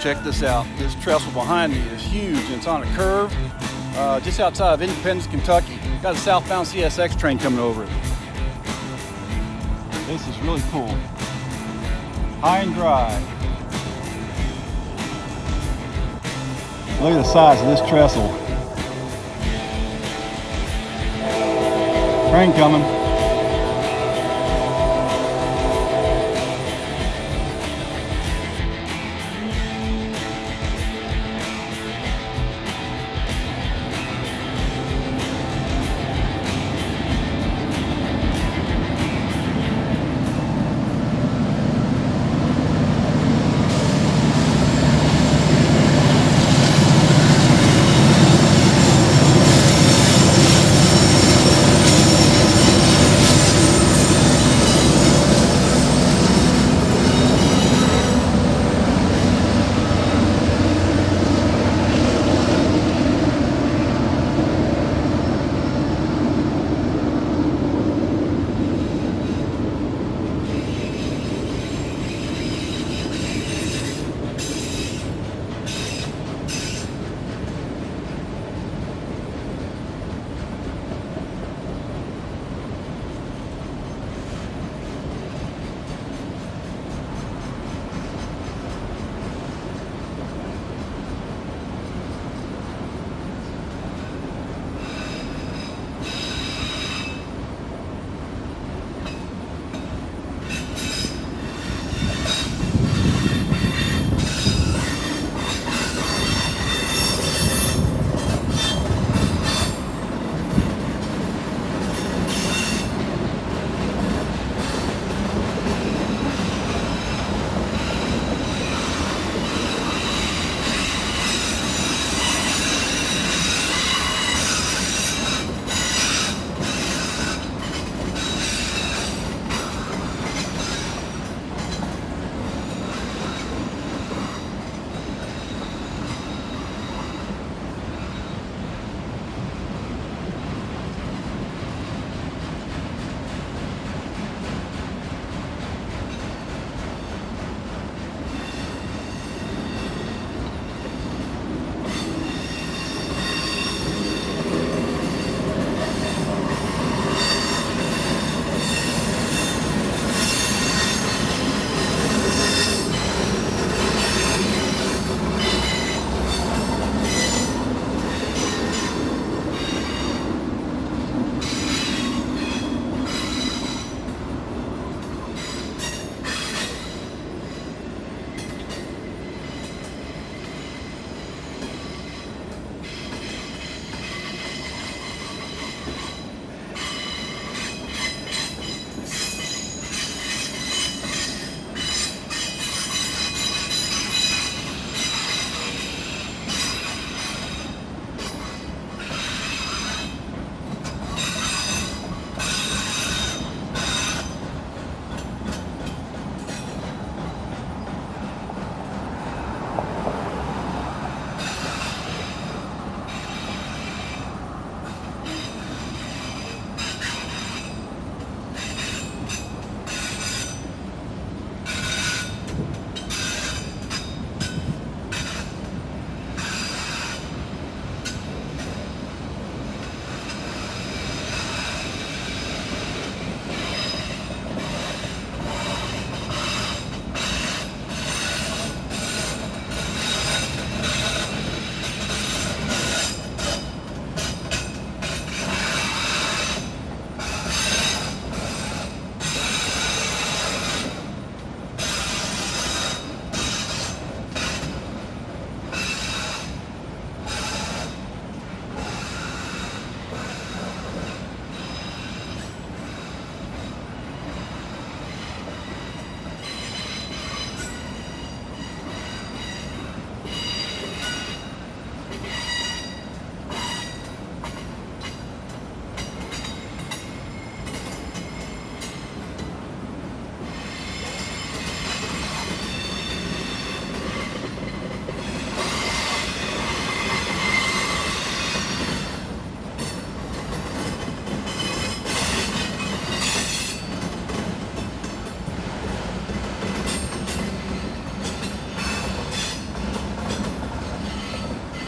Check this out. This trestle behind me is huge and it's on a curve just outside of Independence, Kentucky. Got a southbound CSX train coming over it. This is really cool. High and dry. Look at the size of this trestle. Train coming.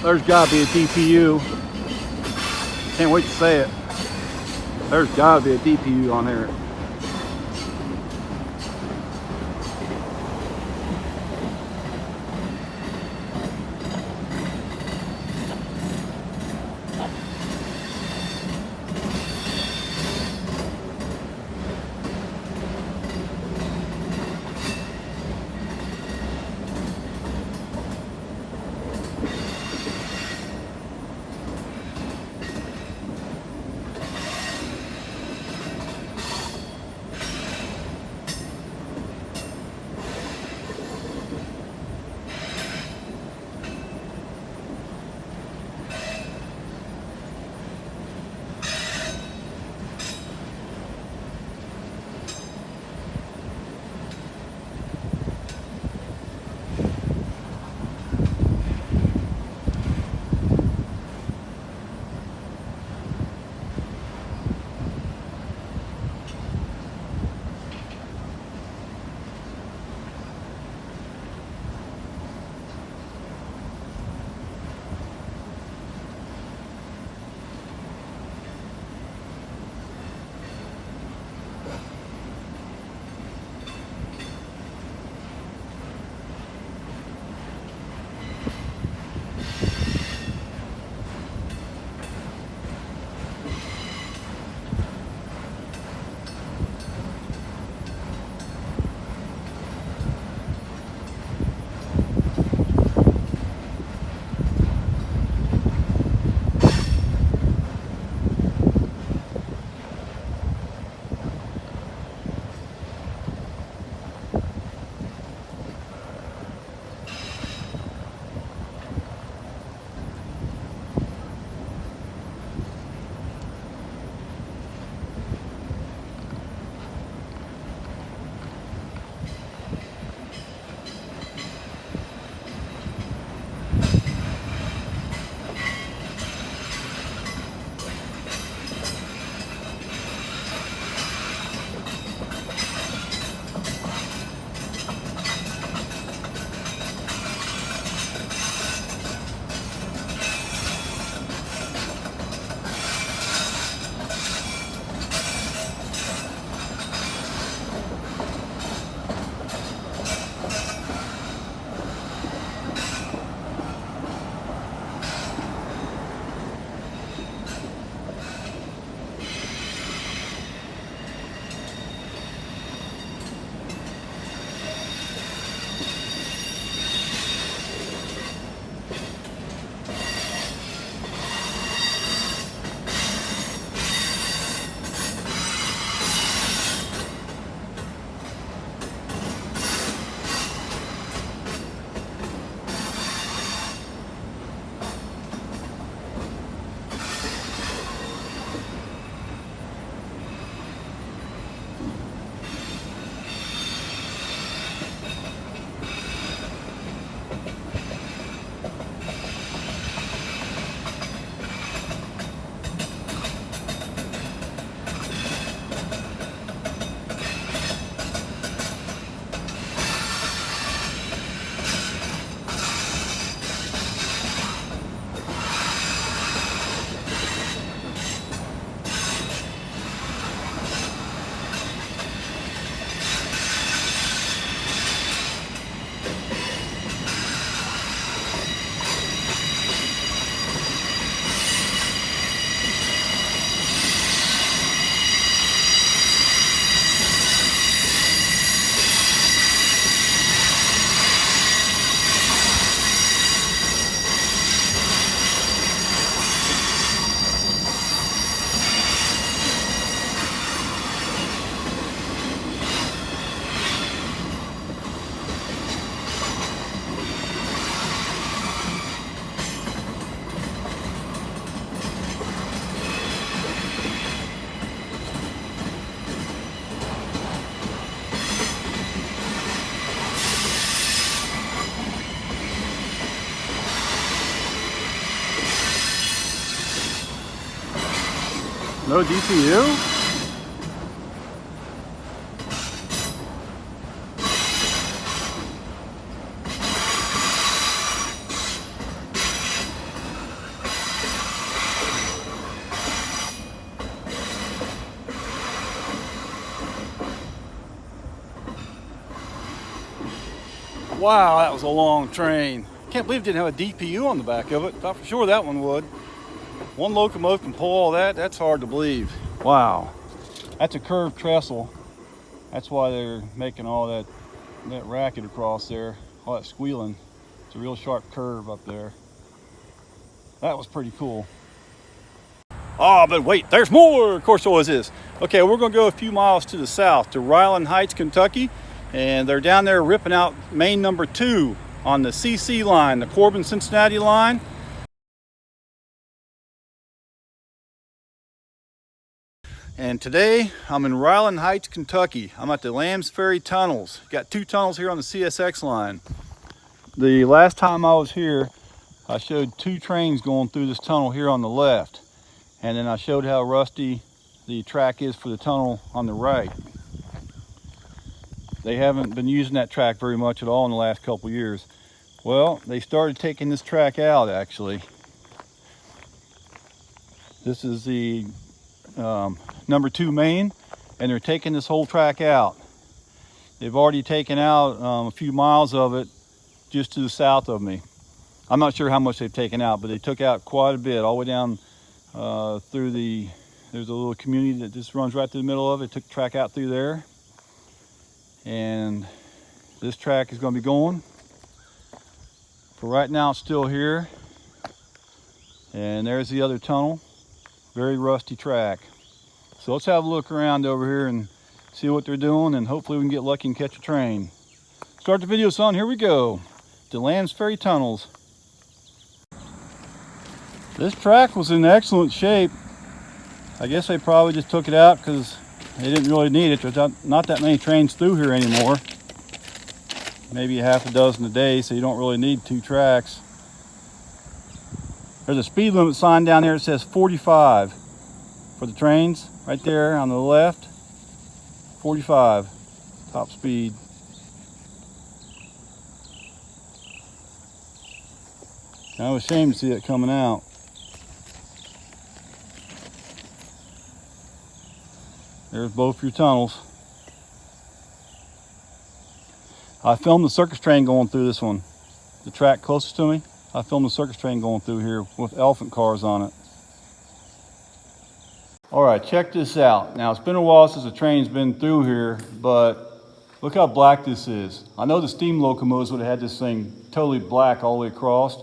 There's got to be a DPU. Can't wait to say it. There's got to be a DPU on here. No DPU? Wow, that was a long train. Can't believe it didn't have a DPU on the back of it. Thought for sure that one would. One locomotive can pull all that. That's hard to believe. Wow. That's a curved trestle. That's why they're making all that racket across there. All that squealing. It's a real sharp curve up there. That was pretty cool. Oh, but wait, there's more. Of course, always is. Okay, we're going to go a few miles to the south to Ryland Heights, Kentucky, and they're down there ripping out main number 2 on the CC line, the Corbin Cincinnati line. And today I'm in Ryland Heights, Kentucky. I'm at the Lambs Ferry tunnels. Got 2 tunnels here on the CSX line. The last time I was here, I showed 2 trains going through this tunnel here on the left. And then I showed how rusty the track is for the tunnel on the right. They haven't been using that track very much at all in the last couple years. Well, they started taking this track out actually. This is the number 2 main, and they're taking this whole track out. They've already taken out a few miles of it just to the south of me. I'm not sure how much they've taken out, but they took out quite a bit, all the way down through there's a little community that just runs right through the middle of it. Took the track out through there, and this track is going to be going. For right now, it's still here, and there's the other tunnel. Very rusty track. So let's have a look around over here and see what they're doing, and hopefully we can get lucky and catch a train. Start the video, son. Here we go. The Lambs Ferry tunnels. This track was in excellent shape. I guess they probably just took it out because they didn't really need it. There's not that many trains through here anymore. Maybe a half a dozen a day, so you don't really need 2 tracks. There's a speed limit sign down there that says 45 for the trains. Right there on the left, 45 top speed. I was ashamed to see it coming out. There's both your tunnels. I filmed the circus train going through this one. The track closest to me, I filmed the circus train going through here with elephant cars on it. All right, check this out. Now, it's been a while since a train's been through here, but look how black this is. I know the steam locomotives would have had this thing totally black all the way across.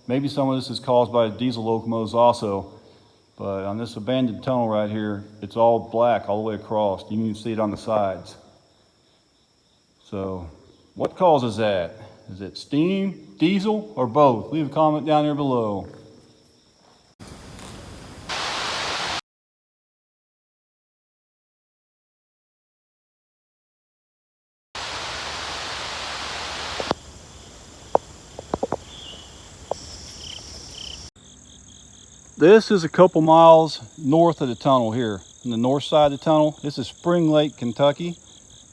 Maybe some of this is caused by diesel locomotives also. But on this abandoned tunnel right here, it's all black all the way across. You can even see it on the sides. So, what causes that? Is it steam, diesel, or both? Leave a comment down there below. This is a couple miles north of the tunnel here, on the north side of the tunnel. This is Spring Lake, Kentucky,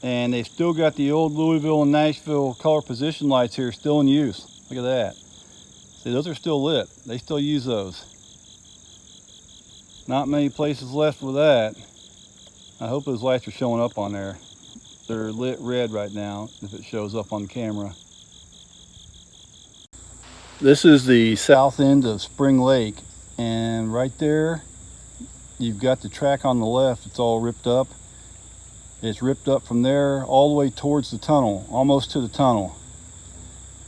and they've still got the old Louisville and Nashville color position lights here still in use. Look at that. See, those are still lit. They still use those. Not many places left with that. I hope those lights are showing up on there. They're lit red right now, if it shows up on camera. This is the south end of Spring Lake. And right there, you've got the track on the left. It's all ripped up. It's ripped up from there all the way towards the tunnel, almost to the tunnel.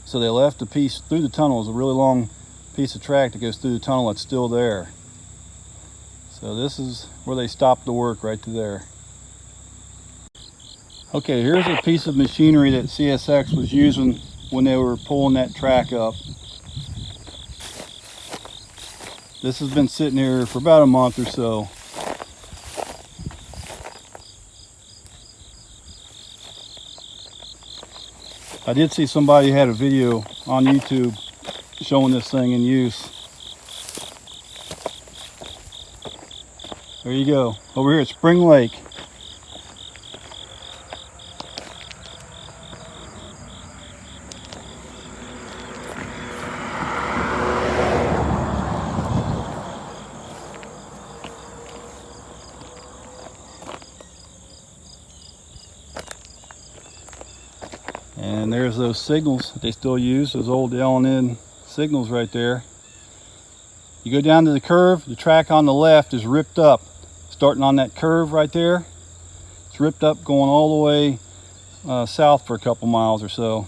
So they left a piece through the tunnel. It's a really long piece of track that goes through the tunnel that's still there. So this is where they stopped the work, right to there. Okay, here's a piece of machinery that CSX was using when they were pulling that track up. This has been sitting here for about a month or so. I did see somebody had a video on YouTube showing this thing in use. There you go, over here at Spring Lake. And there's those signals that they still use, those old L&N signals right there. You go down to the curve, the track on the left is ripped up. Starting on that curve right there, it's ripped up going all the way south for a couple miles or so.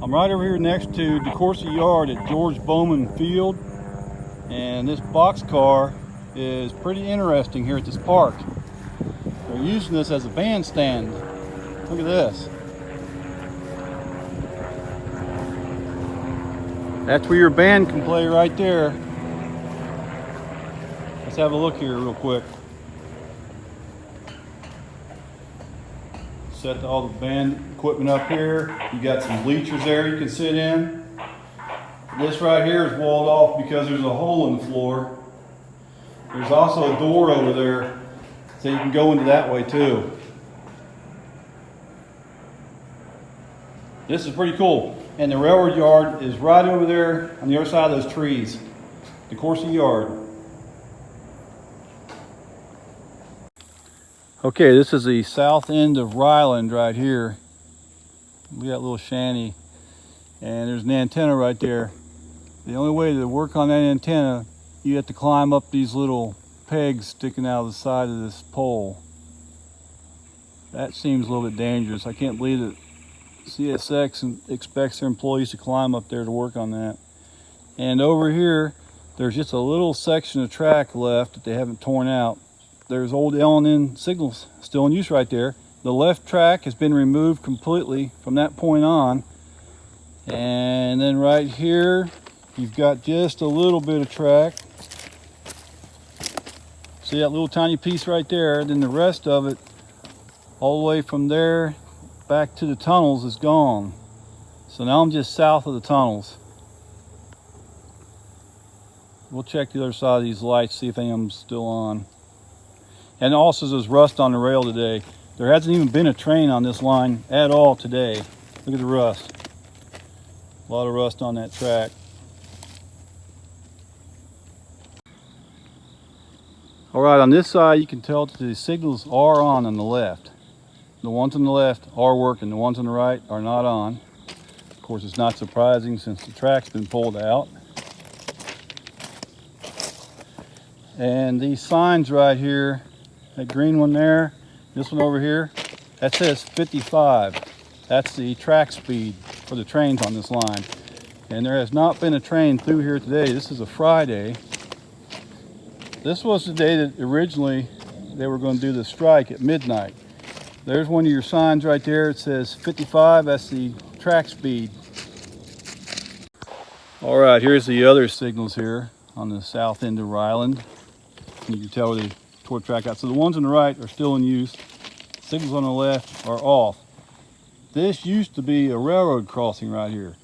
I'm right over here next to DeCourcy Yard at George Bowman Field, and this boxcar is pretty interesting here at this park. They're using this as a bandstand. Look at this. That's where your band can play right there. Let's have a look here real quick. Set all the band equipment up here. You got some bleachers there you can sit in. This right here is walled off because there's a hole in the floor. There's also a door over there, so you can go into that way too. This is pretty cool. And the railroad yard is right over there on the other side of those trees. DeCourcy Yard. Okay, this is the south end of Ryland right here. We got a little shanty, and there's an antenna right there. The only way to work on that antenna, you have to climb up these little pegs sticking out of the side of this pole. That seems a little bit dangerous. I can't believe that CSX expects their employees to climb up there to work on that. And over here, there's just a little section of track left that they haven't torn out. There's old L&N signals still in use right there. The left track has been removed completely from that point on. And then right here, you've got just a little bit of track. See that little tiny piece right there? Then the rest of it, all the way from there back to the tunnels, is gone. So now I'm just south of the tunnels. We'll check the other side of these lights, see if any of them's still on. And also there's rust on the rail today. There hasn't even been a train on this line at all today. Look at the rust. A lot of rust on that track. All right, on this side you can tell that the signals are on the left. The ones on the left are working, the ones on the right are not on. Of course, it's not surprising since the track's been pulled out. And these signs right here, that green one there, this one over here, that says 55. That's the track speed for the trains on this line. And there has not been a train through here today. This is a Friday. This was the day that originally they were going to do the strike at midnight. There's one of your signs right there. It says 55. That's the track speed. All right, here's the other signals here on the south end of Ryland. You can tell where they tore track out. So the ones on the right are still in use. Signals on the left are off. This used to be a railroad crossing right here.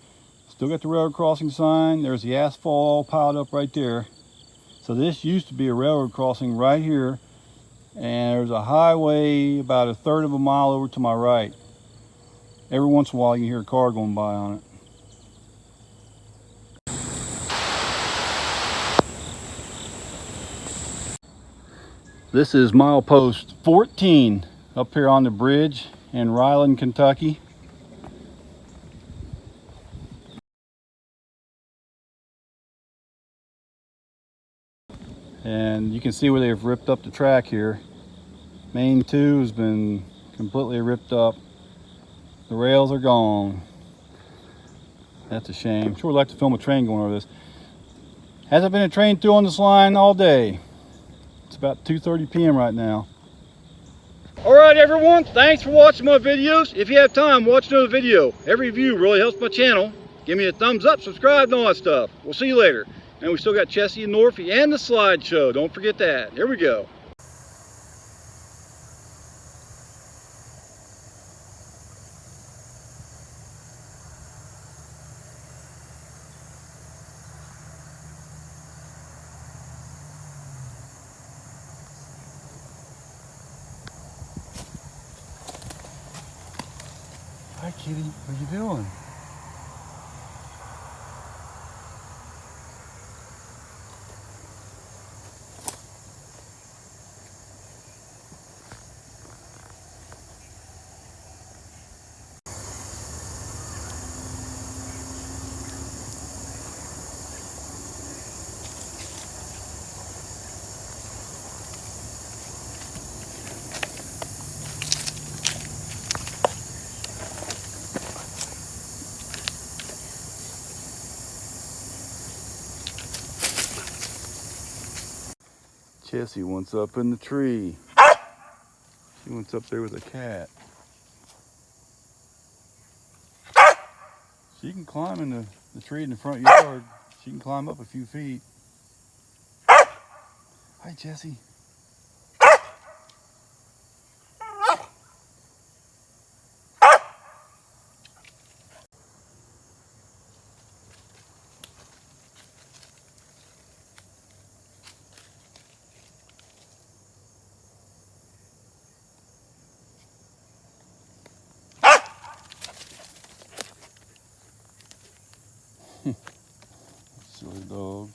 Still got the railroad crossing sign. There's the asphalt all piled up right there. So this used to be a railroad crossing right here. And there's a highway about a third of a mile over to my right. Every once in a while you can hear a car going by on it. This is milepost 14 up here on the bridge in Ryland, Kentucky. And you can see where they've ripped up the track here. Main 2 has been completely ripped up. The rails are gone. That's a shame. Sure would like to film a train going over this. Hasn't been a train through on this line all day. It's about 2:30 p.m. right now. All right, everyone. Thanks for watching my videos. If you have time, watch another video. Every view really helps my channel. Give me a thumbs up, subscribe, and all that stuff. We'll see you later. And we still got Chessie and Norfie and the slideshow. Don't forget that. Here we go. Hi, kitty. What are you doing? Tessie wants up in the tree. She wants up there with a cat. She can climb in the tree in the front yard. She can climb up a few feet. Hi, Jessie. Silly dog.